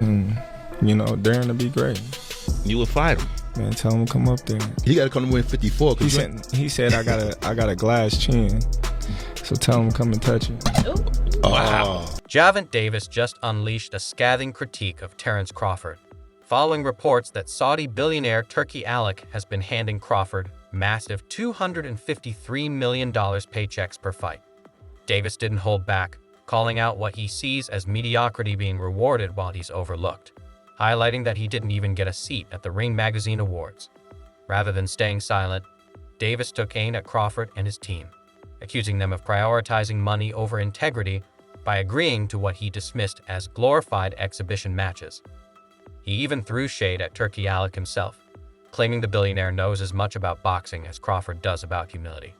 and, daring to be great. You would fight him. Man, tell him to come up there. He got to come to win 54. He said I got a glass chin, so tell him to come and touch it. Ooh. Wow. Gervonta Davis just unleashed a scathing critique of Terence Crawford, following reports that Saudi billionaire Turki Alik has been handing Crawford massive $253 million paychecks per fight. Davis didn't hold back, calling out what he sees as mediocrity being rewarded while he's overlooked, highlighting that he didn't even get a seat at the Ring Magazine Awards. Rather than staying silent, Davis took aim at Crawford and his team, accusing them of prioritizing money over integrity by agreeing to what he dismissed as glorified exhibition matches. He even threw shade at Turki Alik himself, claiming the billionaire knows as much about boxing as Crawford does about humility.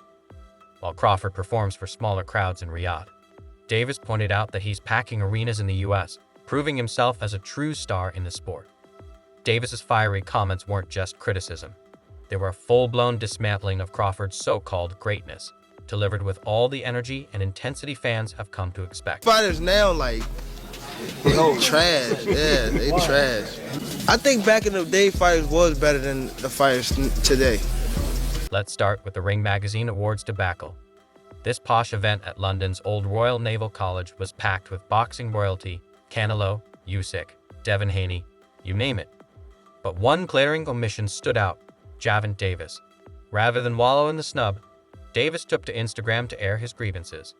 While Crawford performs for smaller crowds in Riyadh, Davis pointed out that he's packing arenas in the US, proving himself as a true star in the sport. Davis's fiery comments weren't just criticism. They were a full-blown dismantling of Crawford's so-called greatness, delivered with all the energy and intensity fans have come to expect. Fighters now, they trash. Yeah, they trash. I think back in the day, fighters was better than the fighters today. Let's start with the Ring Magazine Awards debacle. This posh event at London's Old Royal Naval College was packed with boxing royalty, Canelo, Usyk, Devin Haney, you name it. But one glaring omission stood out: Gervonta Davis. Rather than wallow in the snub, Davis took to Instagram to air his grievances.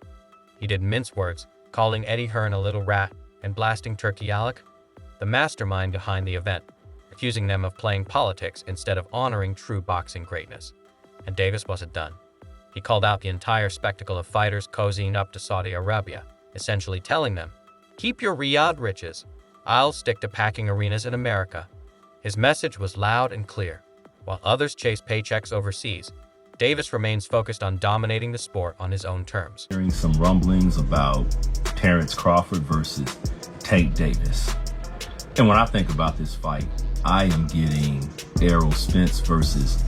He didn't mince words, calling Eddie Hearn a little rat and blasting Turki Alik, the mastermind behind the event, accusing them of playing politics instead of honoring true boxing greatness. And Davis wasn't done. He called out the entire spectacle of fighters cozying up to Saudi Arabia, essentially telling them, "Keep your Riyadh riches. I'll stick to packing arenas in America." His message was loud and clear. While others chase paychecks overseas, Davis remains focused on dominating the sport on his own terms. Hearing some rumblings about Terence Crawford versus Tank Davis. And when I think about this fight, I am getting Errol Spence versus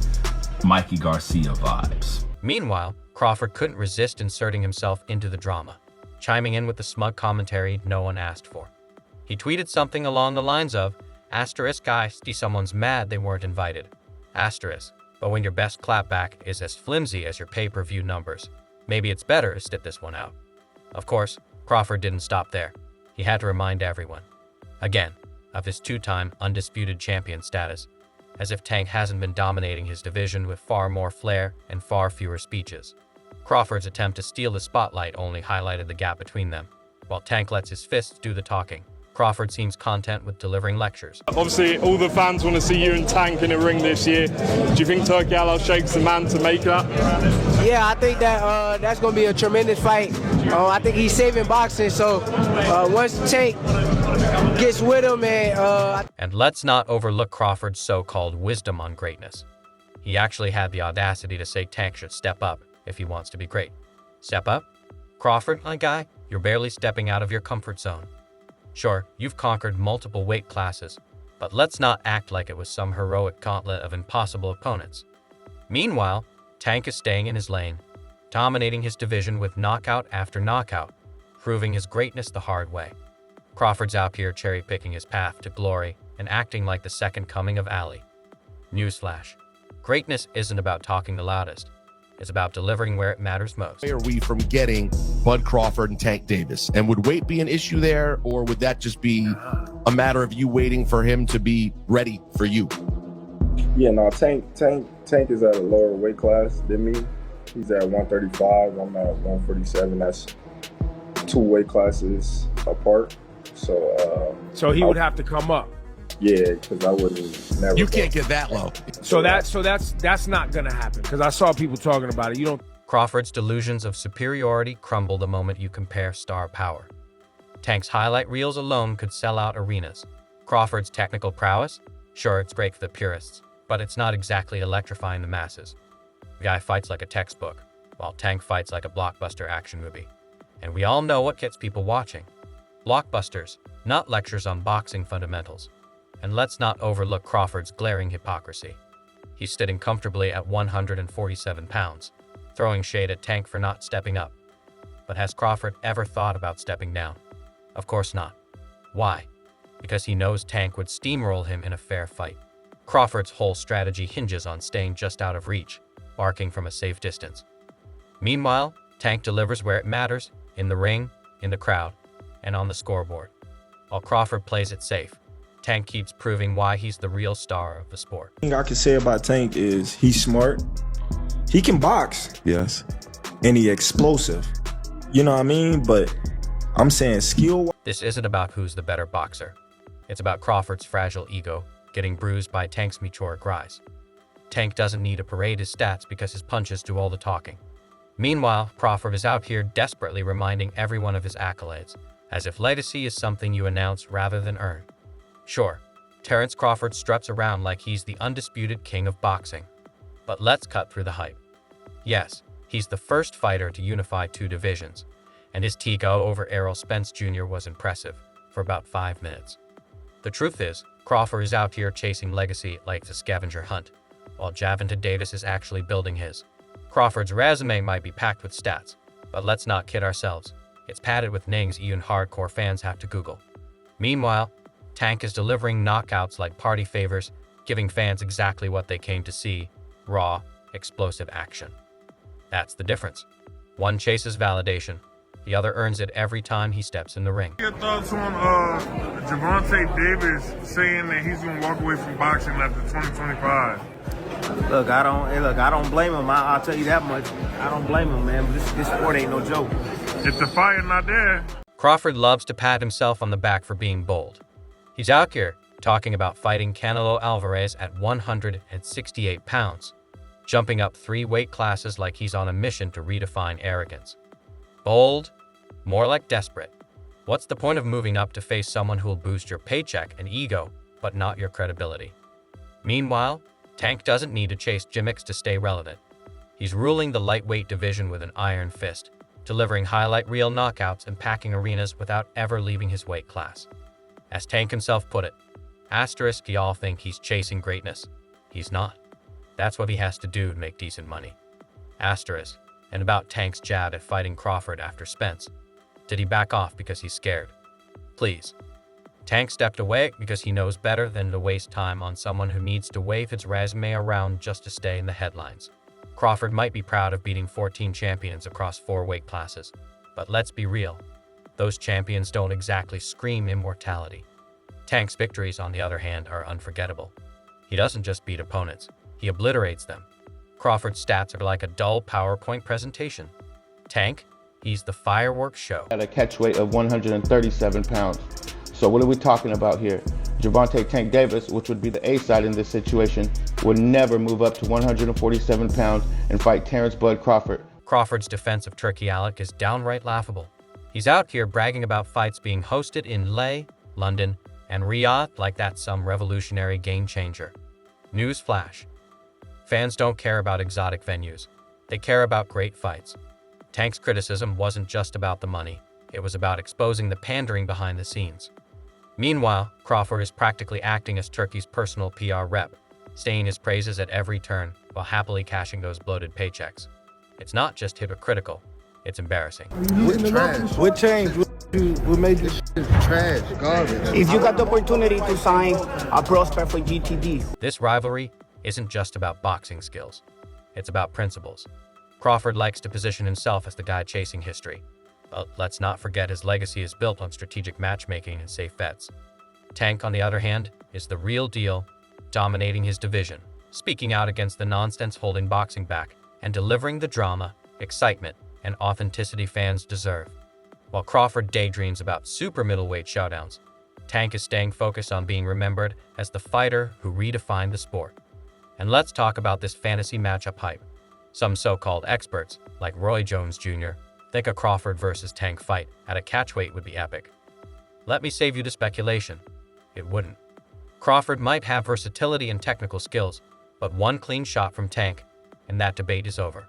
Mikey Garcia vibes. Meanwhile, Crawford couldn't resist inserting himself into the drama, chiming in with the smug commentary no one asked for. He tweeted something along the lines of, "I see someone's mad they weren't invited. Asterisk. But when your best clapback is as flimsy as your pay-per-view numbers, maybe it's better to sit this one out." Of course, Crawford didn't stop there. He had to remind everyone, again, of his two-time undisputed champion status, as if Tank hasn't been dominating his division with far more flair and far fewer speeches. Crawford's attempt to steal the spotlight only highlighted the gap between them. While Tank lets his fists do the talking, Crawford seems content with delivering lectures. Obviously, all the fans want to see you and Tank in a ring this year. Do you think Turki Alik shakes the man to make that? Yeah, I think that that's going to be a tremendous fight. I think he's saving boxing, so once Tank gets with him, And let's not overlook Crawford's so-called wisdom on greatness. He actually had the audacity to say Tank should step up if he wants to be great. Step up? Crawford, my guy, you're barely stepping out of your comfort zone. Sure, you've conquered multiple weight classes, but let's not act like it was some heroic gauntlet of impossible opponents. Meanwhile, Tank is staying in his lane, dominating his division with knockout after knockout, proving his greatness the hard way. Crawford's out here cherry-picking his path to glory and acting like the second coming of Ali. Newsflash: greatness isn't about talking the loudest. It's about delivering where it matters most. Where are we from getting Bud Crawford and Tank Davis? And would weight be an issue there, or would that just be a matter of you waiting for him to be ready for you? Yeah, no, Tank is at a lower weight class than me. He's at 135. I'm at 147. That's 2 weight classes apart. So he would have to come up. Yeah, because I wouldn't never. You can't get that low. So that's not gonna happen, because I saw people talking about it. You don't. Crawford's delusions of superiority crumble the moment you compare star power. Tank's highlight reels alone could sell out arenas. Crawford's technical prowess? Sure, it's great for the purists, but it's not exactly electrifying the masses. The guy fights like a textbook, while Tank fights like a blockbuster action movie. And we all know what gets people watching. Blockbusters, not lectures on boxing fundamentals. And let's not overlook Crawford's glaring hypocrisy. He's sitting comfortably at 147 pounds, throwing shade at Tank for not stepping up. But has Crawford ever thought about stepping down? Of course not. Why? because he knows Tank would steamroll him in a fair fight. Crawford's whole strategy hinges on staying just out of reach, barking from a safe distance. Meanwhile, Tank delivers where it matters, in the ring, in the crowd, and on the scoreboard. While Crawford plays it safe, Tank keeps proving why he's the real star of the sport. The thing I can say about Tank is he's smart. He can box, yes, and he's explosive. You know what I mean? But I'm saying skill. This isn't about who's the better boxer. It's about Crawford's fragile ego getting bruised by Tank's meteoric rise. Tank doesn't need to parade his stats because his punches do all the talking. Meanwhile, Crawford is out here desperately reminding everyone of his accolades, as if legacy is something you announce rather than earn. Sure, Terence Crawford struts around like he's the undisputed king of boxing. But let's cut through the hype. Yes, he's the first fighter to unify two divisions, and his TKO over Errol Spence Jr. was impressive for about 5 minutes. The truth is, Crawford is out here chasing legacy like the scavenger hunt, while Gervonta Davis is actually building his. Crawford's resume might be packed with stats, but let's not kid ourselves. It's padded with names even hardcore fans have to Google. Meanwhile, Tank is delivering knockouts like party favors, giving fans exactly what they came to see: raw, explosive action. That's the difference. One chases validation, the other earns it every time he steps in the ring. Your thoughts on Gervonta Davis saying that he's going to walk away from boxing after 2025? Look, I don't blame him. I'll tell you that much. I don't blame him, man. This sport ain't no joke. If the fight not there. Crawford loves to pat himself on the back for being bold. He's out here talking about fighting Canelo Alvarez at 168 pounds, jumping up 3 weight classes like he's on a mission to redefine arrogance. Bold? More like desperate. What's the point of moving up to face someone who will boost your paycheck and ego, but not your credibility? Meanwhile, Tank doesn't need to chase gimmicks to stay relevant. He's ruling the lightweight division with an iron fist, delivering highlight reel knockouts and packing arenas without ever leaving his weight class. As Tank himself put it, asterisk, y'all think he's chasing greatness. He's not. That's what he has to do to make decent money. Asterisk. And about Tank's jab at fighting Crawford after Spence. Did he back off because he's scared? Please. Tank stepped away because he knows better than to waste time on someone who needs to wave his resume around just to stay in the headlines. Crawford might be proud of beating 14 champions across 4 weight classes, but let's be real. Those champions don't exactly scream immortality. Tank's victories, on the other hand, are unforgettable. He doesn't just beat opponents, he obliterates them. Crawford's stats are like a dull PowerPoint presentation. Tank, he's the fireworks show. At a catch weight of 137 pounds. So what are we talking about here? Gervonta Tank Davis, which would be the A side in this situation, would never move up to 147 pounds and fight Terence Bud Crawford. Crawford's defense of Turkey Alec is downright laughable. He's out here bragging about fights being hosted in Leh, London, and Riyadh like that's some revolutionary game changer. Newsflash. Fans don't care about exotic venues. They care about great fights. Tank's criticism wasn't just about the money. It was about exposing the pandering behind the scenes. Meanwhile, Crawford is practically acting as Turkey's personal PR rep, saying his praises at every turn while happily cashing those bloated paychecks. It's not just hypocritical, it's embarrassing. What changed? What made this trash, garbage? If you got the opportunity to sign a prospect for GTD. This rivalry isn't just about boxing skills. It's about principles. Crawford likes to position himself as the guy chasing history. But let's not forget his legacy is built on strategic matchmaking and safe bets. Tank, on the other hand, is the real deal, dominating his division, speaking out against the nonsense holding boxing back, and delivering the drama, excitement, and authenticity fans deserve. While Crawford daydreams about super middleweight showdowns, Tank is staying focused on being remembered as the fighter who redefined the sport. And let's talk about this fantasy matchup hype. Some so-called experts, like Roy Jones Jr., think a Crawford versus Tank fight at a catchweight would be epic. Let me save you the speculation. It wouldn't. Crawford might have versatility and technical skills, but one clean shot from Tank, and that debate is over.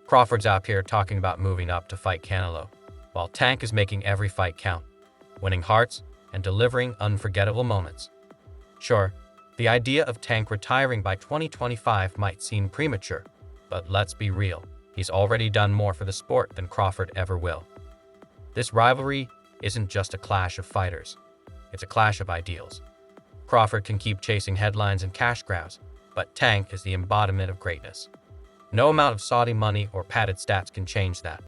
Crawford's out here talking about moving up to fight Canelo, while Tank is making every fight count, winning hearts and delivering unforgettable moments. Sure, the idea of Tank retiring by 2025 might seem premature, but let's be real. He's already done more for the sport than Crawford ever will. This rivalry isn't just a clash of fighters. It's a clash of ideals. Crawford can keep chasing headlines and cash grabs, but Tank is the embodiment of greatness. No amount of Saudi money or padded stats can change that.